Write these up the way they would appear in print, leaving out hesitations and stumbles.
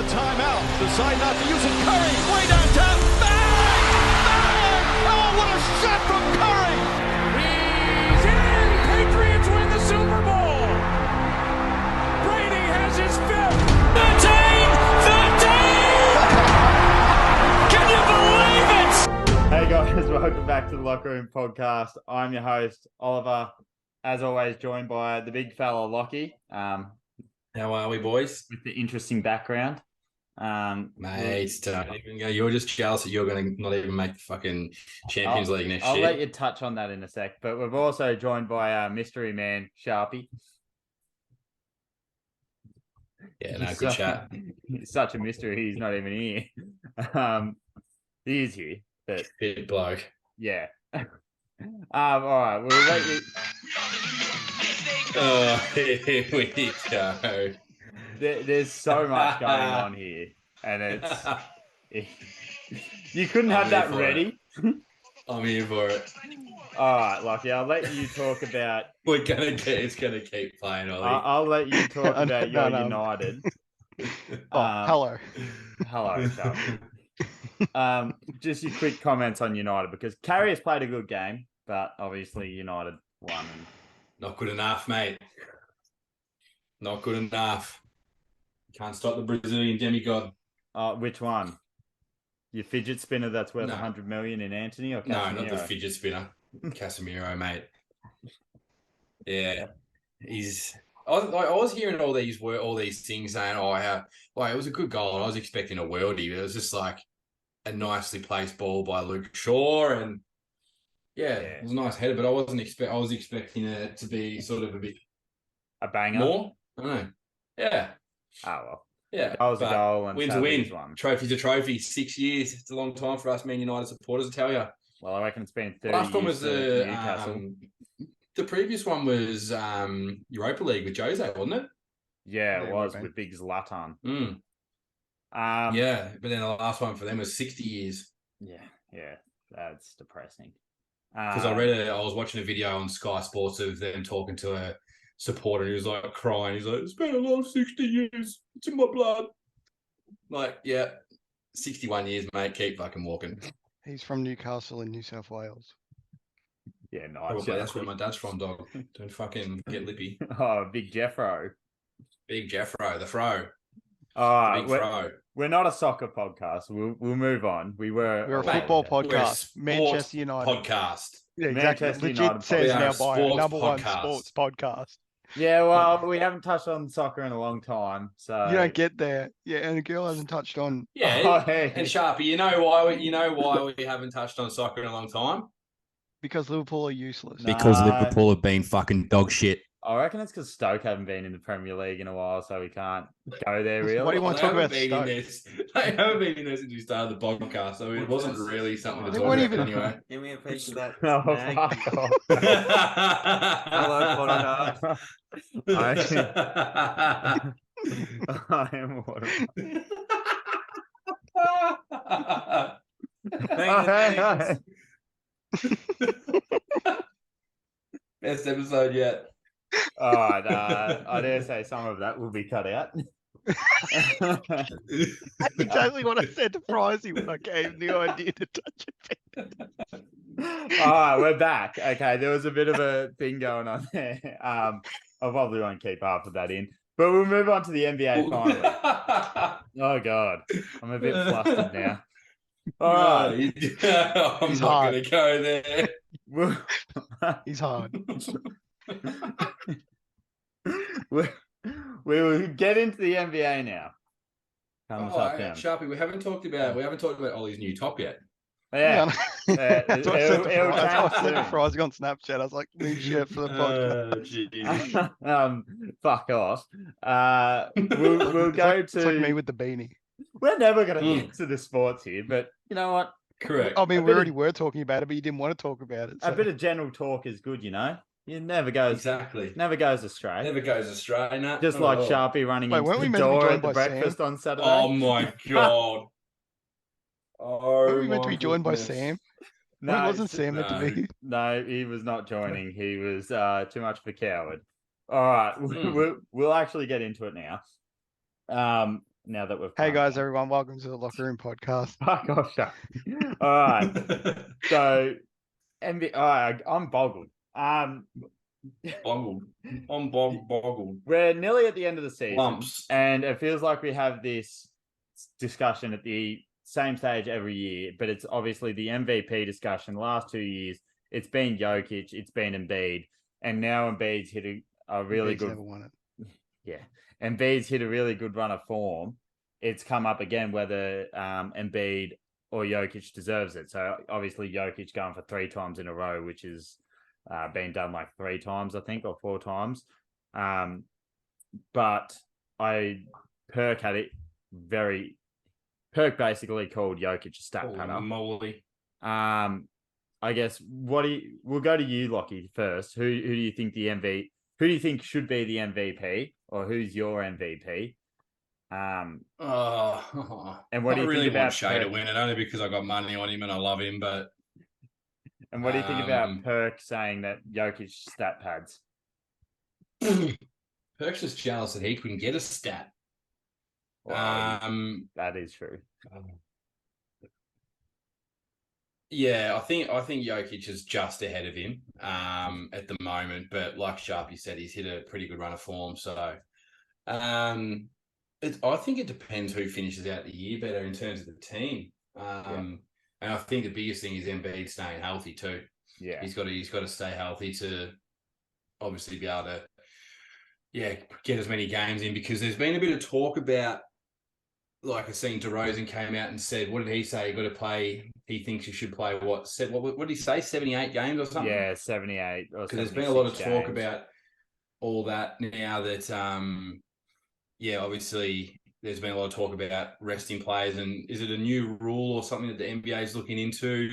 timeout. Decide not to use it. Curry, way downtown. Bang! Bang! Oh, what a shot from Curry! He's in! Patriots win the Super Bowl! Brady has his fifth! 13! 13! Can you believe it? Hey guys, welcome back to the Locker Room Podcast. I'm your host, Oliver. As always, joined by the big fella, Lockie. How are we, boys? With the interesting background. Mate, don't even go. You're just jealous that you're going to not even make the fucking Champions League next I'll year. let you touch on that in a sec. But we've also joined by mystery man, Sharpie. Yeah, no, good chat. He's such a mystery, he's not even here. He is here, but... Bit bloke. Yeah. All right, we'll let you... Oh, here we go. There's so much going on here, and it's you couldn't have that ready. I'm here for it. All right, Lucky, I'll let you talk about. It's gonna keep playing, Ollie. I'll let you talk about your United. Hello, Sharpie. Just your quick comments on United, because Carey has played a good game, but obviously United won. Not good enough, mate. Not good enough. Can't stop the Brazilian demigod. Which one? Your fidget spinner that's worth 100 million in Anthony or Casemiro? No, not the fidget spinner. Casemiro, mate. Yeah. I was hearing all these things saying, it was a good goal. And I was expecting a worldie. It was just like a nicely placed ball by Luke Shaw, and it was a nice header, but I was expecting it to be sort of a banger. More? I don't know. Yeah. Oh well. Yeah. Goal's a goal and win's a win. One. Trophy's a trophy. 6 years. It's a long time for us Man United supporters, I tell you. Well, I reckon it's been 30 Last one was Newcastle. The previous one was Europa League with Jose, wasn't it? Yeah, it was with big Zlatan. Yeah, but then the last one for them was 60 years. Yeah, that's depressing. Because I was watching a video on Sky Sports of them talking to a supporter who was like crying. He's like, it's been a long 60 years. It's in my blood. Like, 61 years, mate. Keep fucking walking. He's from Newcastle in New South Wales. Yeah, nice. Probably, that's where my dad's from, dog. Don't fucking get lippy. Oh, Big Jeffro. Big Jeffro, the fro. Big fro. We're not a soccer podcast. We'll move on. We're a football podcast. Manchester United podcast. Yeah, exactly. Manchester Legit United says now by a number podcast. one sports podcast. Yeah, well, we haven't touched on soccer in a long time, so you don't get there. Yeah, and the girl hasn't touched on. Yeah, and Sharpie, you know why we haven't touched on soccer in a long time? Because Liverpool are useless. Because Liverpool have been fucking dog shit. I reckon it's because Stoke haven't been in the Premier League in a while, so we can't go there really. What do you want to talk about Stoke? They haven't been in there since we started the podcast, so it wasn't really something to talk about anyway. Give me a piece of that. No, snag. fuck off. Hello, podcast. I am water. Thanks. Best episode yet. All right, I dare say some of that will be cut out. That's exactly what I said to Pricey when I gave the idea to touch it. All right, we're back. Okay, there was a bit of a thing going on there. I probably won't keep half of that in, but we'll move on to the NBA finally. Oh God, I'm a bit flustered now. All right, I'm not going to go there. He's hard. We will get into the NBA now. Sharpie, we haven't talked about Ollie's new top yet. Yeah. That's what I said to Fries on Snapchat. I was like, new shirt for the podcast. Fuck off. We'll go to. It's like me with the beanie. We're never going to get to the sports here, but you know what? Correct. I mean, we already were talking about it, but you didn't want to talk about it. So. A bit of general talk is good, you know. It never goes astray. Never goes astray. No. Just like Sharpie running into the door at the breakfast on Saturday. Oh my God. Were we meant to be joined by Sam? No, it wasn't Sam meant to be. No, he was not joining. He was too much of a coward. All right, we'll actually get into it now. now that we've Hey calmed guys, down. everyone, welcome to the Locker Room Podcast. Fuck off, Shaq. All right. So, I'm boggled. Boggled. I'm boggled. We're nearly at the end of the season, Lumps. and it feels like we have this discussion at the same stage every year, but it's obviously the MVP discussion. The last 2 years, it's been Jokic, it's been Embiid, and now Embiid's hit a really Embiid's good. never won it. Yeah, Embiid's hit a really good run of form. It's come up again whether Embiid or Jokic deserves it. So obviously Jokic going for 3 times in a row, which is been done like 3 times, I think, or 4 times. But Perk had it Perk basically called Jokic a stat padder. Moly. I guess we'll go to you, Lockie, first. Who do you think who do you think should be the MVP, or who's your MVP? And what do you really think about want Shea to Perk? win it only because I got money on him and I love him, but And what do you think about Perk saying that Jokic stat pads? Perk's just jealous that he couldn't get a stat. Well, that is true. Yeah, I think Jokic is just ahead of him at the moment, but like Sharpie said, he's hit a pretty good run of form. So I think it depends who finishes out the year better in terms of the team. And I think the biggest thing is Embiid staying healthy too. Yeah, he's got to stay healthy to obviously be able to get as many games in, because there's been a bit of talk about, like I seen DeRozan came out and said, what did he say? You got to play. He thinks you should play what did he say? 78 games or something? Yeah, 78. Because there's been a lot of talk about all that now. That obviously there's been a lot of talk about resting players, and is it a new rule or something that the NBA is looking into?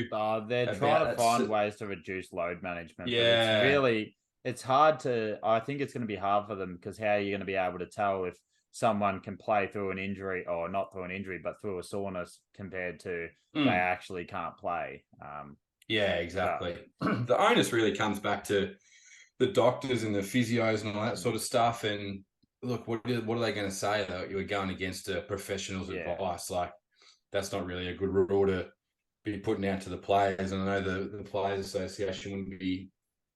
They're trying to find ways to reduce load management. Yeah, but it's hard to. I think it's going to be hard for them, because how are you going to be able to tell if someone can play through an injury, or not through an injury, but through a soreness, compared to they actually can't play. Yeah, exactly. The onus really comes back to the doctors and the physios and all that sort of stuff. And look, what are they going to say though? You were going against a professional's advice. Like, that's not really a good rule to be putting out to the players. And I know the Players Association wouldn't be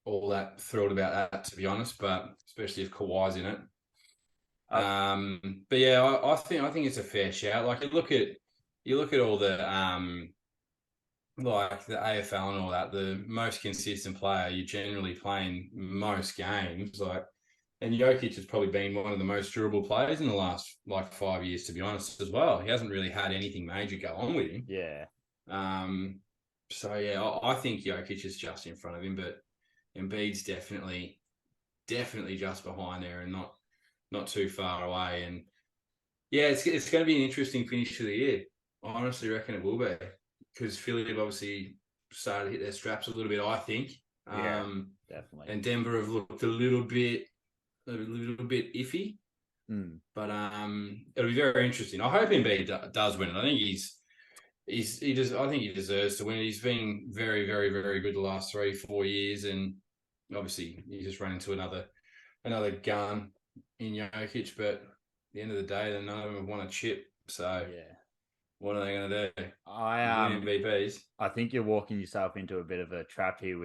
all that thrilled about that, to be honest, but especially if Kawhi's in it. But yeah, I think it's a fair shout. Like, you look at all the like the AFL and all that, the most consistent player, you're generally playing most games. Like, and Jokic has probably been one of the most durable players in the last 5 years, to be honest, as well. He hasn't really had anything major go on with him. Yeah. So yeah, I think Jokic is just in front of him, but Embiid's definitely just behind there and not too far away. And yeah, it's going to be an interesting finish to the year. I honestly reckon it will be, because Philly have obviously started to hit their straps a little bit, I think. Yeah, definitely. And Denver have looked a little bit iffy. But it'll be very interesting. I hope Embiid does win it. I think I think he deserves to win it. He's been very, very, very good the last 3-4 years, and obviously he just ran into another gun in Jokic. But at the end of the day, then none of them have won a chip. So yeah, what are they going to do? Win MVPs. I think you're walking yourself into a bit of a trap here.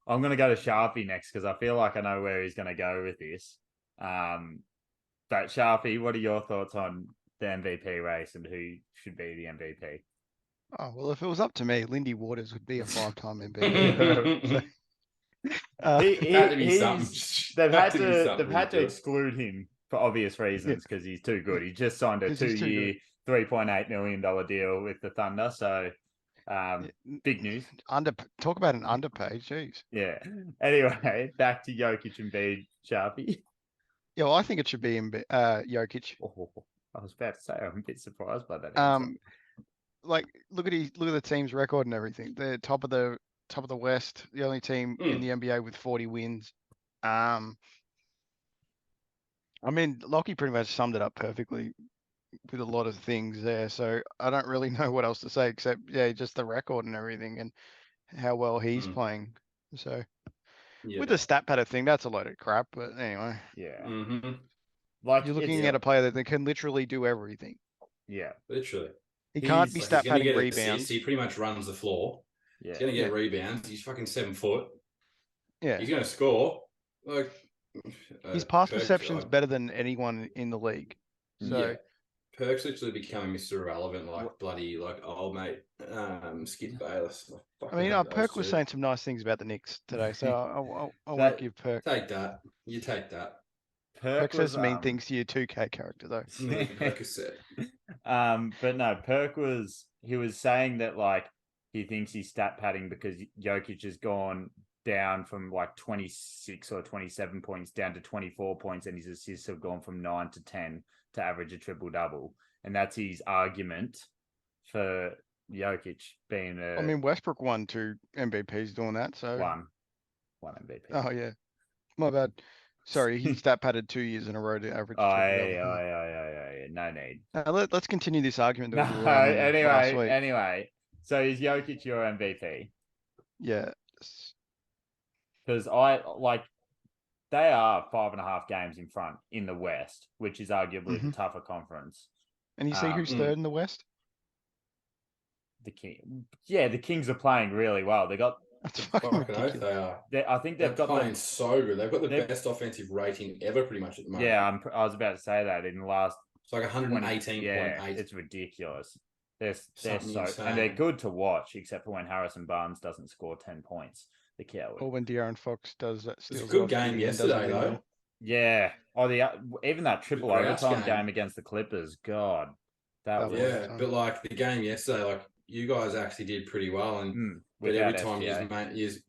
I'm going to go to Sharpie next, because I feel like I know where he's going to go with this. But Sharpie, what are your thoughts on the MVP race and who should be the MVP? Oh, well, if it was up to me, Lindy Waters would be a 5-time MVP. They've had to exclude him for obvious reasons, because he's too good. He just signed a 2-year, $3.8 million deal with the Thunder. So big news. Talk about an underpaid. Jeez. Yeah. Anyway, back to Jokic and Embiid, Sharpie. Yeah, well, I think it should be Jokic. I was about to say, I'm a bit surprised by that. Like, look at the team's record and everything. They're top of the West, the only team in the NBA with 40 wins. I mean, Lockie pretty much summed it up perfectly with a lot of things there. So I don't really know what else to say, except just the record and everything and how well he's playing. So with the stat pattern thing, that's a load of crap. But anyway, yeah. Like You're it's- looking at a player that can literally do everything. yeah, Literally. He can't He's- be Like, stat he's going to padding get assists. rebounds. He pretty much runs the floor. yeah. He's going to get Yeah. rebounds. He's fucking 7 foot. Yeah. He's going to score. Like His pass Perk's- perception's better than anyone in the league. So yeah. Perk's literally becoming Mr. Irrelevant, like bloody, like old mate, Skip Bayless. I mean, Perk was saying some nice things about the Knicks today, so I won't That- give Perk. Take that. You take that. Perk says was, mean things to your 2K character though. Me, Percocet. But no, Perk was saying that like he thinks he's stat padding because Jokic has gone down from like 26 or 27 points down to 24 points, and his assists have gone from 9 to 10 to average a triple double, and that's his argument for Jokic being a I mean, Westbrook won 2 MVPs doing that, so. one MVP. Oh yeah, my bad. Sorry, he stat padded 2 years in a row to average. Oh, triple-double. yeah. No need. Let's continue this argument that No, we were on last week. anyway. So is Jokic your MVP? Yeah. Because they are 5.5 games in front in the West, which is arguably the tougher conference. And you see who's third in the West? The Kings are playing really well. They got. That's fucking Fucking oath ridiculous. they are. I think They're they've got playing so good. They've got the they've- best offensive rating ever, pretty much at the moment. Yeah, I was about to say that in the last. It's like 118.8. Yeah, it's ridiculous. They're Something so insane. and they're good to watch, except for when Harrison Barnes doesn't score 10 points. The coward. Or when De'Aaron Fox does that. It was a steals good off game you and doesn't yesterday, win though. them. Yeah. Even that triple Grouch overtime game. game against the Clippers. God, that That was was- Yeah, but like the game yesterday, like you guys actually did pretty well, and but without every time SGA.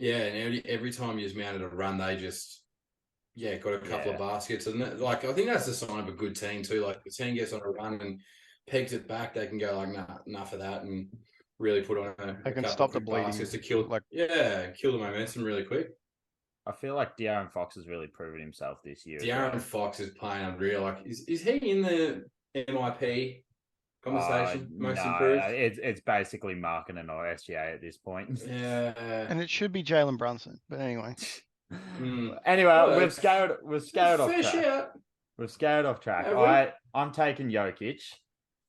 and every time you mounted a run, they just got a couple of Yeah. baskets, and like I think that's the sign of a good team too. Like the team gets on a run and pegs it back, they can go like, nah, enough of that, and really put on a They can couple stop of the quick bleeding, baskets to kill like- kill the momentum really quick. I feel like De'Aaron Fox has really proven himself this year. as De'Aaron well. Fox is playing unreal. Like, is he in the MIP conversation? Most no, improved. it's basically Markkinen or SGA at this point. Yeah. And it should be Jalen Brunson. But anyway, Anyway, Well, we've scaled off Fair track. shout. We've scaled off track. Have we? I'm taking Jokic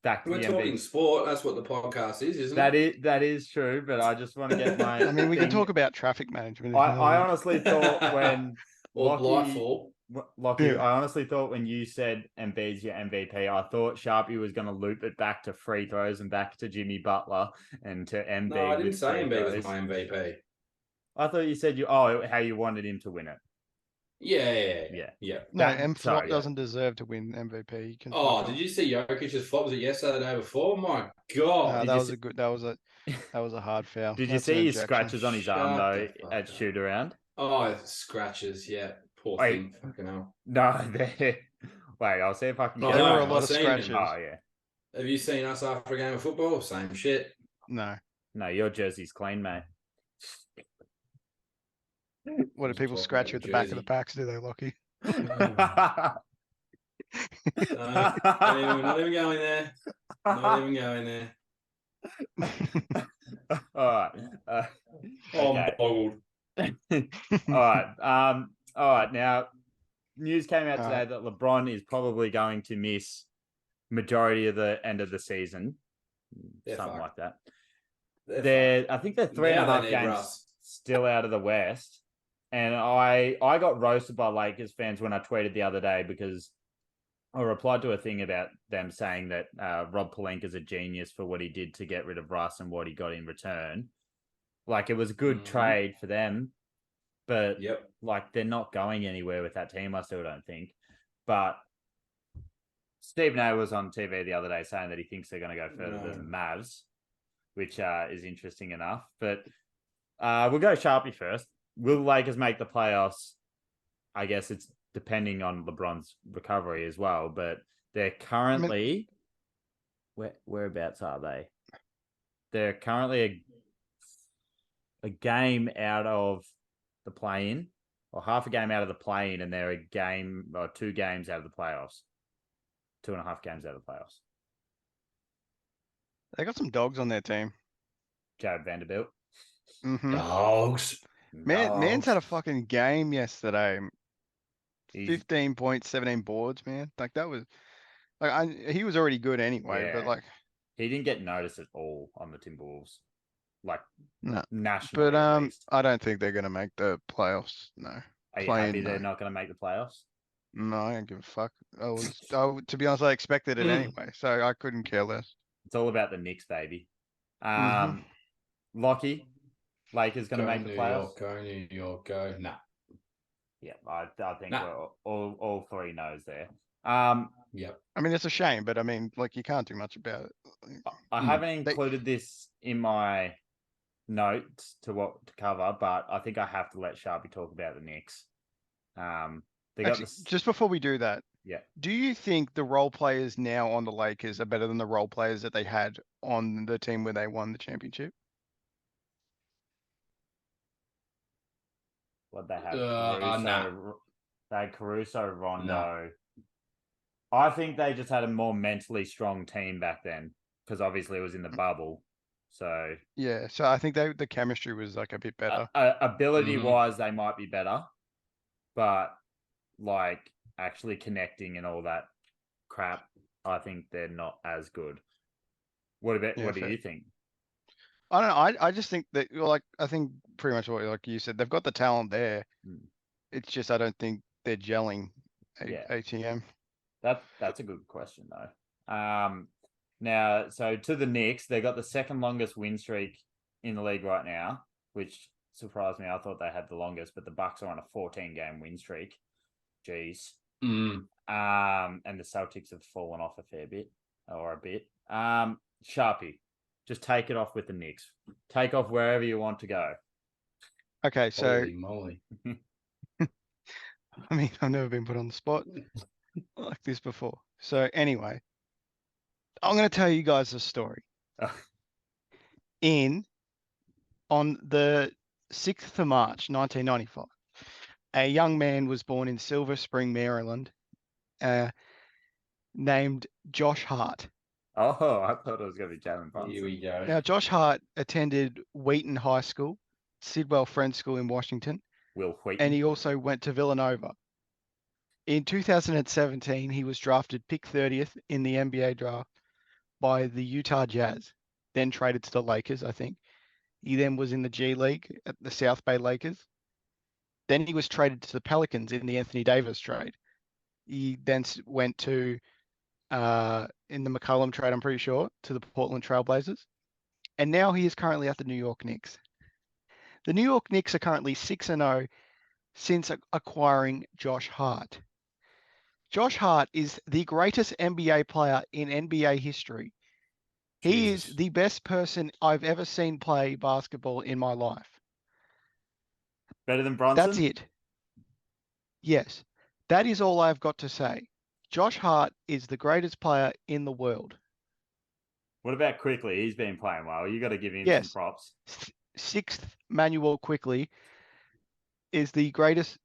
back to We're the talking MVP. sport. That's what the podcast is, isn't That it? is true, but I just want to get my. I mean, we can thing- talk about traffic management. I honestly thought when Or Lockie- Blightfall. Lockie, Yeah. I honestly thought when you said Embiid's your MVP, I thought Sharpie was going to loop it back to free throws and back to Jimmy Butler and to Embiid. No, I didn't with say free Embiid throws. was my MVP. I thought you said how you wanted him to win it. Yeah. No, That- M sorry, Flop doesn't deserve to win MVP. He can Oh, fuck did off. you see Jokic's flop? Was it yesterday, the day before? My God. No, did that you was see- a good. That was a hard foul. Did you That's an see his objection. scratches on his arm Shut though the fuck at up. shoot around? Oh, scratches. Yeah. Poor Wait. thing. Fucking hell. No, they. Wait, I'll see if I can. No, get There were a it. lot I've of seen him. scratches. Oh yeah. Have you seen us after a game of football? Same shit. No. No, your jersey's clean, mate. What do Just people talking scratch you about at the back of the jersey. packs? Do they, Lockie? Not even going there. Not even going there. All right. Oh, Okay. I'm boggled. All right. All right. Now, news came out All today right. that LeBron is probably going to miss majority of the end of the season, They're something fucked. like that. They're I think they're 3.5 Now they need games Russ. still out of the West, and I got roasted by Lakers fans when I tweeted the other day because I replied to a thing about them saying that Rob Pelinka's a genius for what he did to get rid of Russ and what he got in return. Like, it was a good Mhm. trade for them, but Yep. like, they're not going anywhere with that team. I still don't think. But Stephen A was on TV the other day saying that he thinks they're going to go further No. than the Mavs, which is interesting enough. But we'll go Sharpie first. Will Lakers make the playoffs? I guess it's depending on LeBron's recovery as well. But they're currently whereabouts are they? They're currently a game out of the play-in, or half a game out of the play-in, and they're a game or 2 games out of the playoffs. 2.5 games out of the playoffs. They got some dogs on their team. Jared Vanderbilt. Hmm Dogs. Man's had a fucking game yesterday. He's 15 points, 17 boards, man. Like that was like he was already good anyway, but Yeah. like he didn't get noticed at all on the Timberwolves, like no. nationally But at least. I don't think they're gonna make the playoffs. No. Are you Play happy in, they're no. not going to make the playoffs? No, I don't give a fuck. To be honest, I expected it anyway, so I couldn't care less. It's all about the Knicks, baby. Mhm. Lockie, Lakers going to Go make the New playoffs? York, go New York, go. Nah. Yeah, I think Nah. we're all three knows there. Yep. I mean, it's a shame, but I mean, like you can't do much about it. I haven't included this in my notes to cover, but I think I have to let Sharpie talk about the Knicks. They got Actually, just before we do that, yeah. do you think the role players now on the Lakers are better than the role players that they had on the team where they won the championship? What they had Nah. they had Caruso, Rondo. I think they just had a more mentally strong team back then because obviously it was in the bubble. So Yeah, so I think the chemistry was like a bit better. ability wise, they might be better, but like actually connecting and all that crap, I think they're not as good. What do fair. you think? I don't know. I just think that like I think pretty much what like you said, they've got the talent there. It's just I don't think they're gelling ATM. That's a good question though. Now, so to the Knicks, they got the second longest win streak in the league right now, which surprised me. I thought they had the longest, but the Bucks are on a 14-game win streak. Jeez. And the Celtics have fallen off a fair bit or a bit. Sharpie, just take it off with the Knicks. Take off wherever you want to go. Okay, so Holy moly. I mean, I've never been put on the spot like this before. So anyway, I'm going to tell you guys a story. On the 6th of March, 1995, a young man was born in Silver Spring, Maryland, named Josh Hart. Oh, I thought it was going to be Jalen Brunson. Here we go. Now, Josh Hart attended Wheaton High School, Sidwell Friends School in Washington, Will Wheaton. and he also went to Villanova. In 2017, he was drafted pick 30th in the NBA draft by the Utah Jazz, then traded to the Lakers, I think. He then was in the G League at the South Bay Lakers. Then he was traded to the Pelicans in the Anthony Davis trade. He then went to, in the McCollum trade, I'm pretty sure, to the Portland Trailblazers. And now he is currently at the New York Knicks. The New York Knicks are currently 6-0 since acquiring Josh Hart. Josh Hart is the greatest NBA player in NBA history. He is the best person I've ever seen play basketball in my life. Better than Brunson? That's it. Yes, that is all I've got to say. Josh Hart is the greatest player in the world. What about Quickly? He's been playing well. You got to give him some props. Sixth, Manuel Quickly is the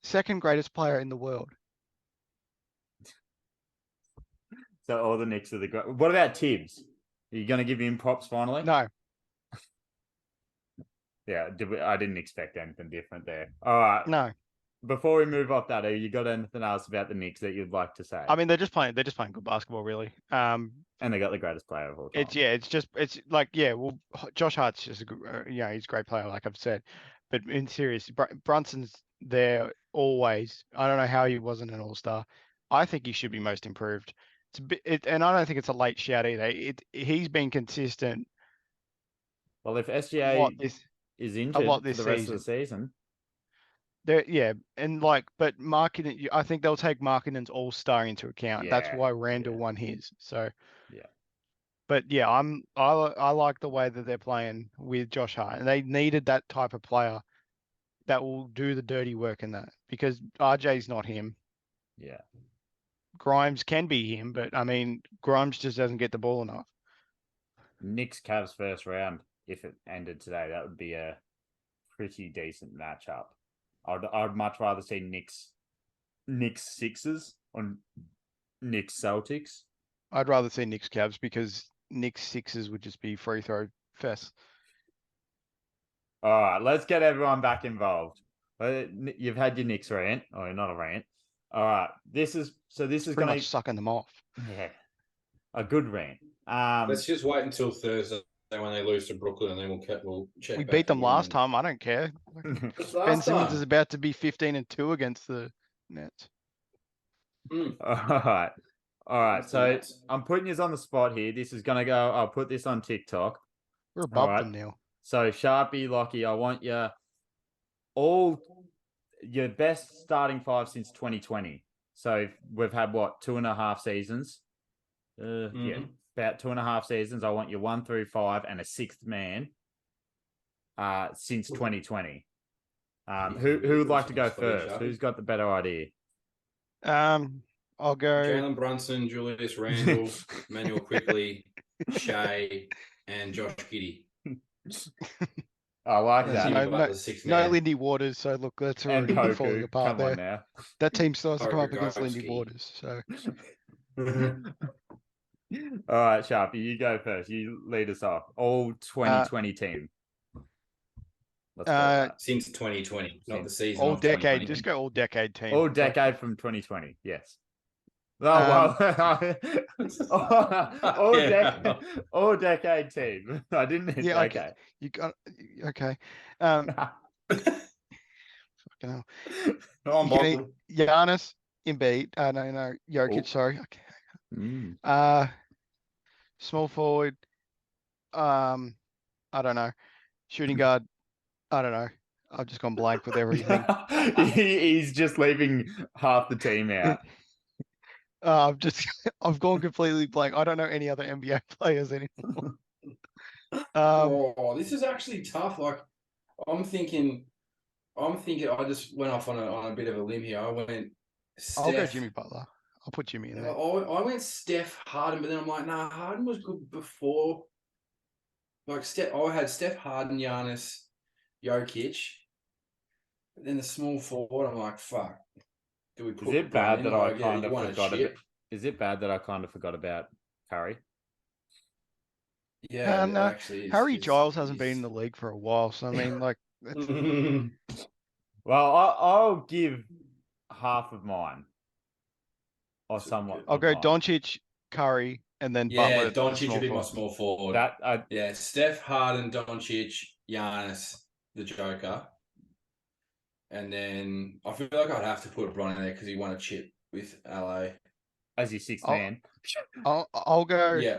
second greatest player in the world. So all the Knicks are the great. What about Tibbs? Are you going to give him props finally? No. Yeah, I didn't expect anything different there. All right. No. Before we move off that, have you got anything else about the Knicks that you'd like to say? I mean, they're just playing good basketball, really. And they got the greatest player of all time. It's like, well, Josh Hart's just a good, he's a great player, like I've said. But in serious, Brunson's there always. I don't know how he wasn't an all-star. I think he should be most improved. It's a bit, and I don't think it's a late shout either. He's been consistent. Well, if SGA is injured for the rest of the season. But marketing, I think they'll take Markkanen's all-star into account. That's why Randall won his. So but I like the way that they're playing with Josh Hart, and they needed that type of player that will do the dirty work in that, because RJ's not him. Yeah. Grimes can be him, but I mean, Grimes just doesn't get the ball enough. Knicks Cavs first round, if it ended today, that would be a pretty decent matchup. I'd much rather see Knicks Sixers on Knicks Celtics. I'd rather see Knicks Cavs, because Knicks Sixers would just be free throw fest. All right, let's get everyone back involved. You've had your Knicks rant, or not a rant. All right. This is Pretty gonna much sucking them off. yeah, a good rant. Let's just wait until Thursday when they lose to Brooklyn, and then we'll check. We back beat them again. last time. I don't care. It's Ben last Simmons time. is about to be 15-2 against the Nets. Mm. All right. So Nets. I'm putting you on the spot here. This is gonna go. I'll put this on TikTok. We're above right. them now. So Sharpie, Lockie, I want you all your best starting five since 2020. So we've had what 2.5 seasons? Yeah, about 2.5 seasons. I want you 1 through 5 and a sixth man. Since 2020. Who would like to go first? Who's got the better idea? I'll go. Jalen Brunson, Julius Randle, Manuel Quickly, Shea, and Josh Giddey. I like There's that. no Lindy Waters, so look, that's And already falling Poku. apart Come there. on now. That team still has to come up against Lindy Poku. Waters. So All right, Sharpie, you go first. You lead us off. All 2020 team. Let's call it that. Since 2020, not the season. all of decade. 2020. Just go all decade team. All decade from 2020. Yes. Oh, all decade team. I didn't. Yeah, Okay. You got okay. Fucking hell. I'm bottled. Giannis, Embiid. No, Jokic. Oh. Sorry. Okay. Mm. Small forward. I don't know. Shooting guard. I don't know. I've just gone blank with everything. He's just leaving half the team out. I've gone completely blank. I don't know any other NBA players anymore. This is actually tough. Like, I'm thinking. I just went off on a bit of a limb here. I went. Steph. I'll go Jimmy Butler. I'll put Jimmy in there. I went Steph Harden, but then I'm like, nah, Harden was good before. Like I had Steph Harden, Giannis, Jokic. But then the small forward, I'm like, fuck. Do we put? Is it bad that I like, kind you of want a forgot chip? about? Is it bad that I kind of forgot about Curry? Yeah, it No, actually is. Harry Giles hasn't been in the league for a while, so I mean, like, Well, I'll give half of mine, or somewhat. I'll go mine. Doncic, Curry, and then Yeah, Butler. at the Doncic small would be my forward. small forward. That Steph Harden, Doncic, Giannis, the Joker. And then I feel like I'd have to put LeBron in there because he won a chip with LA. as your sixth I'll- man. I'll go. Yeah.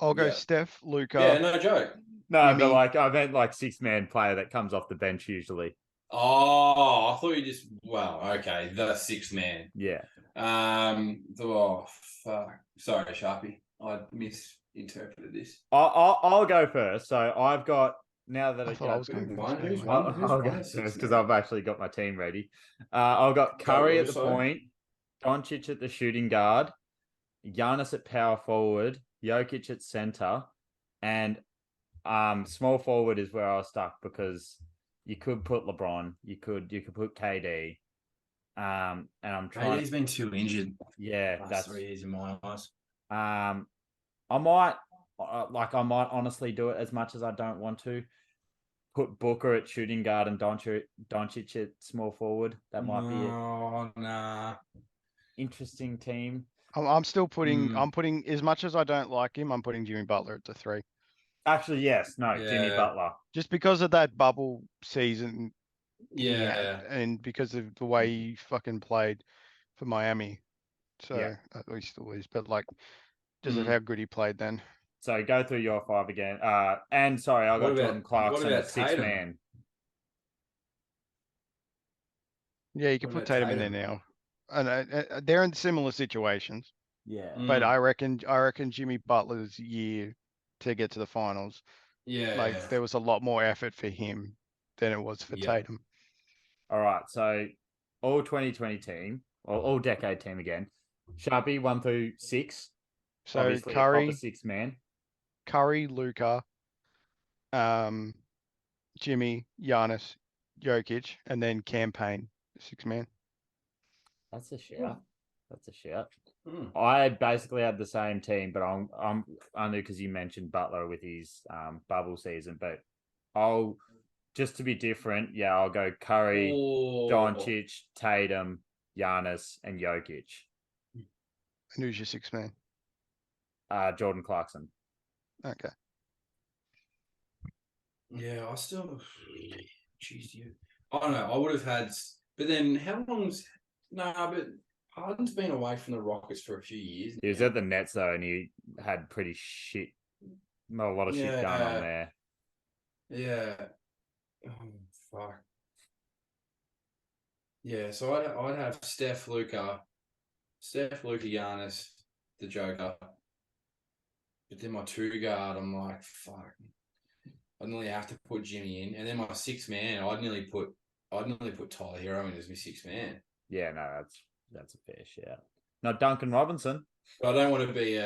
I'll go Yeah. Steph, Luka. Yeah, no joke. No, Jimmy. but like I meant like six-man player that comes off the bench usually. Oh, I thought you just okay, the sixth man. Yeah. Fuck. Sorry, Sharpie. I misinterpreted this. I'll go first. So I've got now that I thought I was going first. Who's anyway. one? I'll go first because I've actually got my team ready. I've got Curry at the Russo. point, Doncic at the shooting guard, Giannis at power forward, Jokic at center, and small forward is where I was stuck because you could put LeBron, you could put KD, and I'm trying. KD's been too injured. Yeah, Last that's 3 years in my eyes. I might honestly do it as much as I don't want to. Put Booker at shooting guard and Doncic at small forward. That might be it. Oh, nah. Interesting team. I'm still putting. I'm putting as much as I don't like him. I'm putting Jimmy Butler at the 3, Actually, yes. No, Jimmy Yeah. Butler. just because of that bubble season. he Yeah. had, and because of the way he fucking played for Miami. So Yeah. at least still is, but like, just of how good he played then. So go through your 5 again. And sorry, I got What about- Jordan Clarkson what about at six Tatum? man. Yeah, you can What put about Tatum in there now, and they're in similar situations. Yeah. But I reckon Jimmy Butler's year to get to the finals, Yeah. like there was a lot more effort for him than it was for Yeah. Tatum. All right. So all 2020 team, or all decade team again. Sharpie 1 through 6. So Obviously, a Curry, proper six man. Luka, Jimmy, Giannis, Jokic, and then Campaign, 6-man. That's a shout. That's a shout. Mm. I basically had the same team, but I'm only because you mentioned Butler with his bubble season. But I'll just to be different. Yeah, I'll go Curry, Oh. Doncic, Tatum, Giannis, and Jokic. And who's your sixth man? Jordan Clarkson. Okay. Yeah, I still. Jeez, you. I don't know. I would have had, but then how long's? Nah, but Harden's been away from the Rockets for a few years. He was now. at the Nets though, and he had pretty shit. Not a lot of shit going on there. Yeah. Oh, fuck. Yeah, so I'd have Steph, Luka, Giannis, the Joker. But then my two guard, I'm like, fuck. I nearly have to put Jimmy in, and then my sixth man, I'd nearly put Tyler Hero in as my sixth man. Yeah, no, that's a fair shout. Not Duncan Robinson. But I don't want to be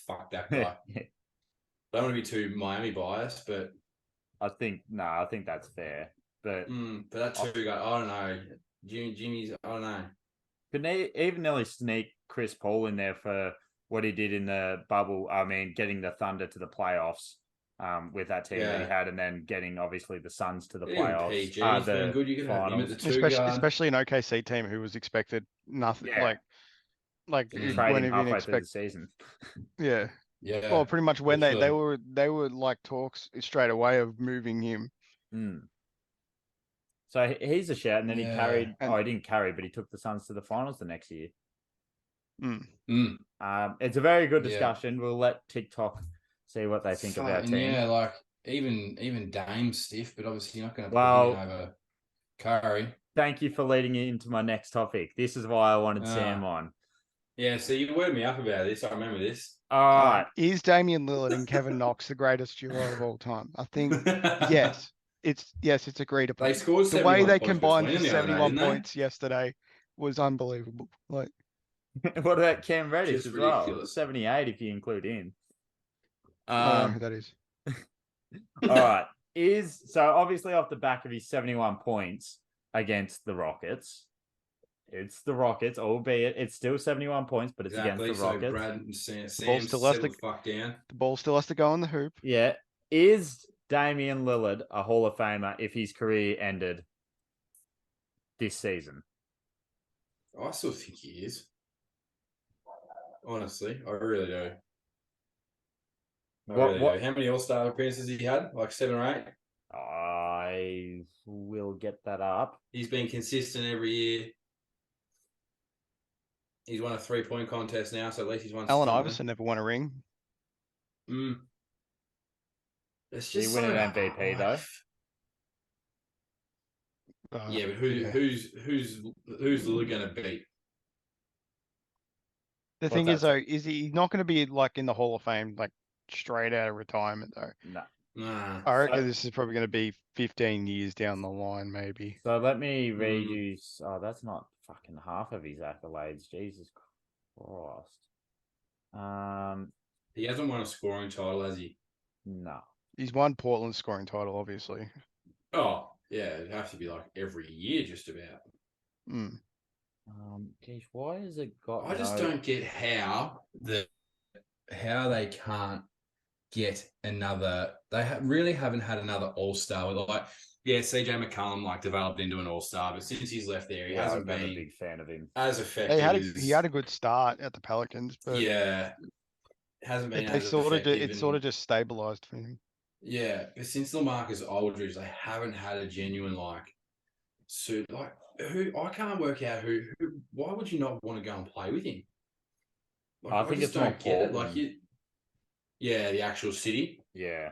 fuck that guy. Yeah. I don't want to be too Miami biased, but I think that's fair. But that two guy, I don't know. Jimmy's, I don't know. Could even nearly sneak Chris Paul in there for what he did in the bubble. I mean, getting the Thunder to the playoffs with that team that he had, and then getting obviously the Suns to the playoffs. PG's been good. You can have him at the two guard. Especially an OKC team who was expected nothing like trading when halfway through the season. Yeah. Yeah. Well, pretty much when they literally. were like talks straight away of moving him. So he's a shout, and then he carried. And- he didn't carry, but he took the Suns to the finals the next year. It's a very good discussion. We'll let TikTok see what they think of our team. Yeah, like even Dame's stiff, but obviously you're not going to put him over Curry. Thank you for leading into my next topic. This is why I wanted Sam on. Yeah, so you worded me up about this. I remember this. All right. Is Damian Lillard and Kevin Knox the greatest duo of all time? I think yes. It's agreed upon. They scored the way they points combined between for them the other day, 71 didn't they? points yesterday was unbelievable. Like, What about Cam Reddish Just as well? ridiculous. 78 if you include in. I don't know who that is. All right. So obviously off the back of his 71 points against the Rockets. It's the Rockets, albeit it's still 71 points, but it's against the Rockets. So Brad and Sam still has settle to- the fuck down. The ball still has to go in the hoop. Yeah. Is Damian Lillard a Hall of Famer if his career ended this season? I still think he is. Honestly, I really do. What- How many All-Star appearances has he had? Like 7 or 8? I will get that up. He's been consistent every year. He's won a 3-point contest now, so at least he's won. Allen something. Iverson never won a ring. It's Did he just win so an MVP hard. though? Yeah, but who's Lillard going to beat? The thing is though, is he not going to be like in the Hall of Fame like straight out of retirement though? No. Nah. I reckon this is probably going to be 15 years down the line, maybe. So let me read you. Oh, that's not fucking half of his accolades. Jesus Christ. He hasn't won a scoring title, has he? No. He's won Portland's scoring title, obviously. Oh, yeah, it'd have to be like every year, just about. Geez, why has it got? I just don't get how they can't get another. They really haven't had another All-Star. Like, yeah, CJ McCollum like developed into an All-Star, but since he's left there, he hasn't been been a big fan of him. as effective. He had a good start at the Pelicans, but hasn't been. it sort of just stabilized for him. Yeah, but since LaMarcus Aldridge, they haven't had a genuine suit. Like, who I can't work out who. Why would you not want to go and play with him? Like, I think just it's more don't get it. Portland. Like, the actual city. Yeah.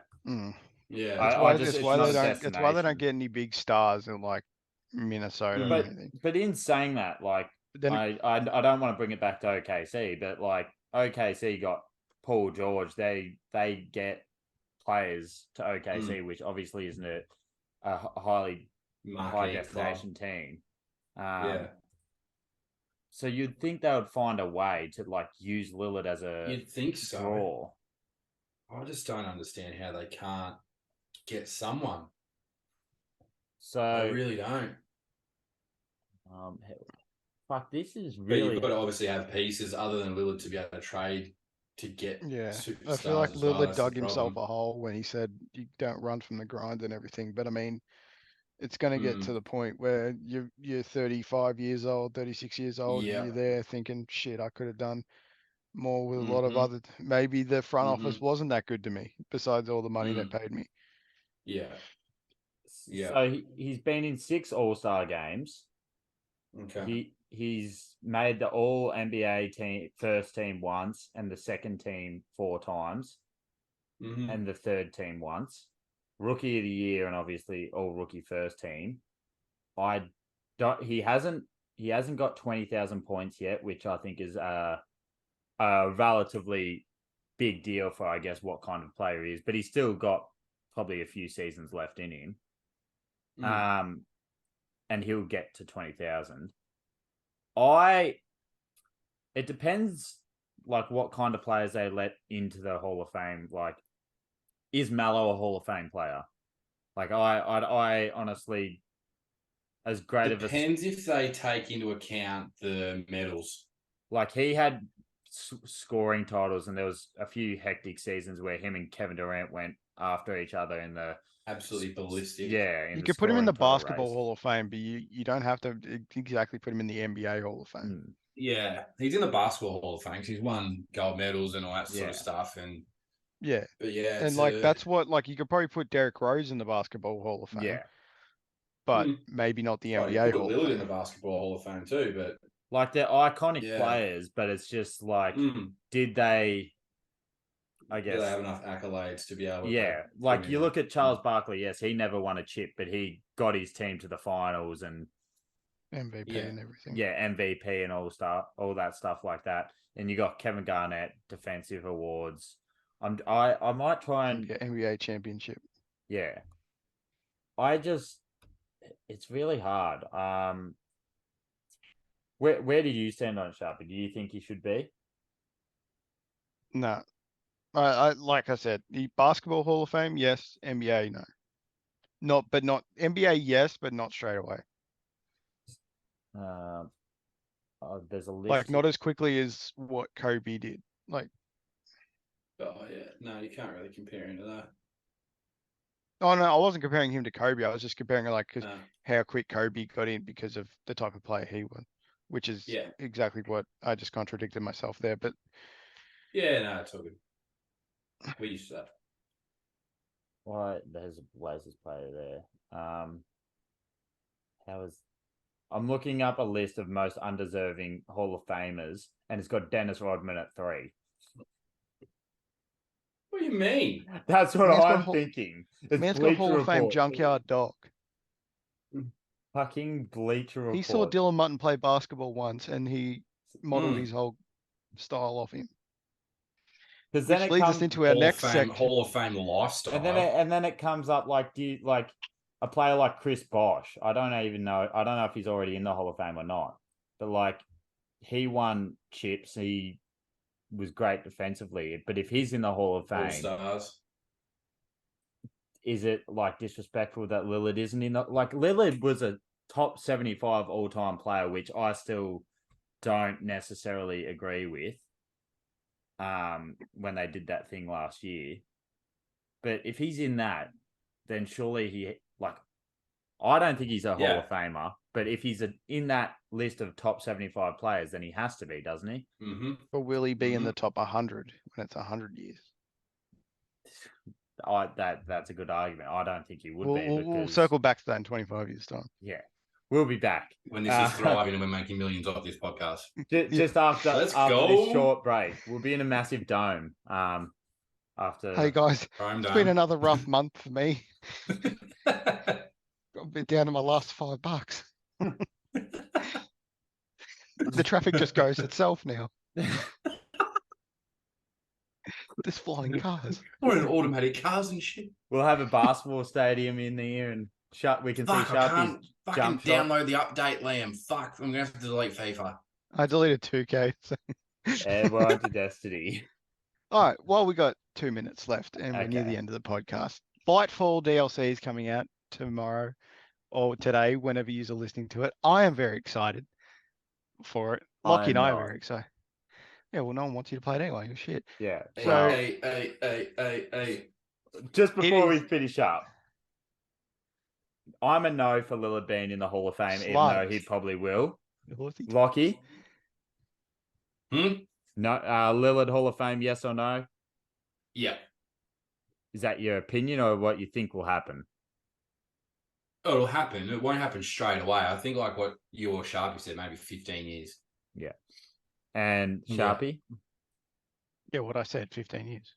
Yeah, That's why they don't get any big stars in like Minnesota or anything. But in saying that, like, I don't want to bring it back to OKC, but like OKC got Paul George. They get players to OKC, which obviously isn't a high destination team. So you'd think they would find a way to like use Lillard as a you'd think so. draw. I just don't understand how they can't get someone. So I really don't. Fuck, this is But really. you've got to obviously have pieces other than Lillard to be able to trade to get. I feel like superstars as well. Lillard That's dug the himself problem. a hole when he said you don't run from the grind and everything. But I mean, It's going to get Mm. to the point where you're 35 years old, 36 years old, Yeah. and you're there thinking, shit, I could have done more with a lot of Mhm. other. Maybe the front office Mhm. wasn't that good to me, besides all the money they Mm. paid me. Yeah. Yeah. So he's been in 6 All-Star games. Okay. He's made the All NBA team first team once, and the second team 4 times, Mhm. and the third team once. Rookie of the year, and obviously all rookie first team. I don't. He hasn't got 20,000 points yet, which I think is a relatively big deal for, I guess, what kind of player he is. But he's still got probably a few seasons left in him. Mm. And he'll get to 20,000. It depends, like, what kind of players they let into the Hall of Fame. Like, is Mallow a Hall of Fame player? Like, I honestly, as great of a Depends if they take into account the medals. like, he had scoring titles, and there was a few hectic seasons where him and Kevin Durant went after each other in the Absolutely ballistic. yeah. In You the could put him in scoring the title basketball race. Hall of Fame, but you don't have to exactly put him in the NBA Hall of Fame. Mm, Yeah, he's in the basketball Hall of Fame. 'Cause he's won gold medals and all that sort of Yeah. stuff. And Yeah, but yeah, and like that's what like you could probably put Derrick Rose in the basketball Hall of Fame, yeah. but maybe not the Oh, you NBA put Hall of Lillard in Fame. the basketball Hall of Fame too. But Like, they're iconic yeah, players, but it's just like, mm. did they? I Do they guess. have enough accolades to be able to Yeah, put like him you in look there? at Charles Barkley. Yes, he never won a chip, but he got his team to the finals, and MVP Yeah. and everything. yeah, MVP and all that stuff like that. And you got Kevin Garnett defensive awards. I might try and Yeah, NBA championship. yeah. I just it's really hard. Where did you stand on it, Sharpie? Do you think he should be? No, I like I said, the basketball Hall of Fame, yes. NBA, no. Not NBA, yes, but not straight away. Um, there's a Like list. not as quickly as what Kobe did. Like, Oh yeah, no, you can't really compare him to that. oh no, I wasn't comparing him to Kobe. I was just comparing like because No. how quick Kobe got in because of the type of player he was, which is Yeah, exactly what I just contradicted myself there. But yeah, no, it's all good. We used to that. Why there's a Blazers player there. I'm looking up a list of most undeserving Hall of Famers, and it's got Dennis Rodman at 3. What do you mean? That's what Man's got a I'm Hall- thinking. It's man's got a Bleacher Hall of Fame Report. junkyard dog. Fucking Bleacher Report. He saw Dylan Mutton play basketball once, and he modeled Mm. his whole style off him. Because Which then it leads comes us into our next section. Hall of Fame lifestyle. and then it comes up like, do you like a player like Chris Bosh? I don't even know. I don't know if he's already in the Hall of Fame or not. But like, he won chips. He was great defensively. But if he's in the Hall of Fame, All-Stars. is it like disrespectful that Lillard isn't in the, like, Lillard was a top 75 all-time player, which I still don't necessarily agree with when they did that thing last year. But if he's in that, then surely he, like, I don't think he's a Hall of Famer, but if he's in that list of top 75 players, then he has to be, doesn't he? Mm-hmm. But will he be in the top 100 when it's 100 years? That's a good argument. I don't think he would be. We'll Because, circle back to that in 25 years' time. yeah, we'll be back. When this is thriving and we're making millions off this podcast. Just after Let's after go. this short break, we'll be in a massive dome. After Hey guys, Prime it's Dome. been another rough month for me. Got a bit down to my last $5. The traffic just goes itself now. There's flying cars. We're in automatic cars and shit. we'll have a basketball stadium in there, and we can Fuck, see I Sharpie's can't fucking jump shot. download the update, Liam. Fuck, I'm gonna have to delete FIFA. I deleted 2K. So. And we're on to Destiny. All right. Well, we got 2 minutes left, and we're near the Okay. end of the podcast. Fightful DLC is coming out tomorrow or today, whenever you're listening to it. I am very excited for it. Lockie and I are not. very excited. Yeah, well, no one wants you to play it anyway. Oh, shit. Yeah. Hey, Well, hey, hey, hey, hey, hey. just before we is- finish up, I'm a no for Lillard being in the Hall of Fame, even though he Slugs. probably will. Naughty. Lockie, Hmm? no, Lillard Hall of Fame, yes or no? Yeah. Is that your opinion or what you think will happen? Oh, it'll happen. It won't happen straight away. I think like what you or Sharpie said, maybe 15 years. Yeah. And Yeah. Sharpie? Yeah, what I said, 15 years.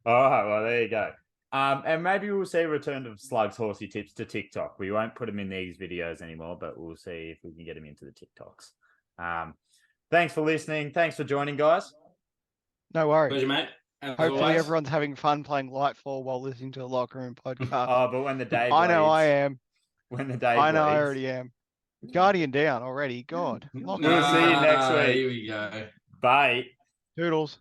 All right, well, there you go. And maybe we'll see a return of Slug's horsey tips to TikTok. We won't put them in these videos anymore, but we'll see if we can get them into the TikToks. Thanks for listening. Thanks for joining, guys. No worries. Pleasure, mate. As Hopefully always. everyone's having fun playing Lightfall while listening to a Locker Room podcast. Oh, but when the day bleeds, I know I am. When the day I know I bleeds. already am. Guardian down already. God. Locker We'll Room. see you next week. Here we go. Bye. Toodles.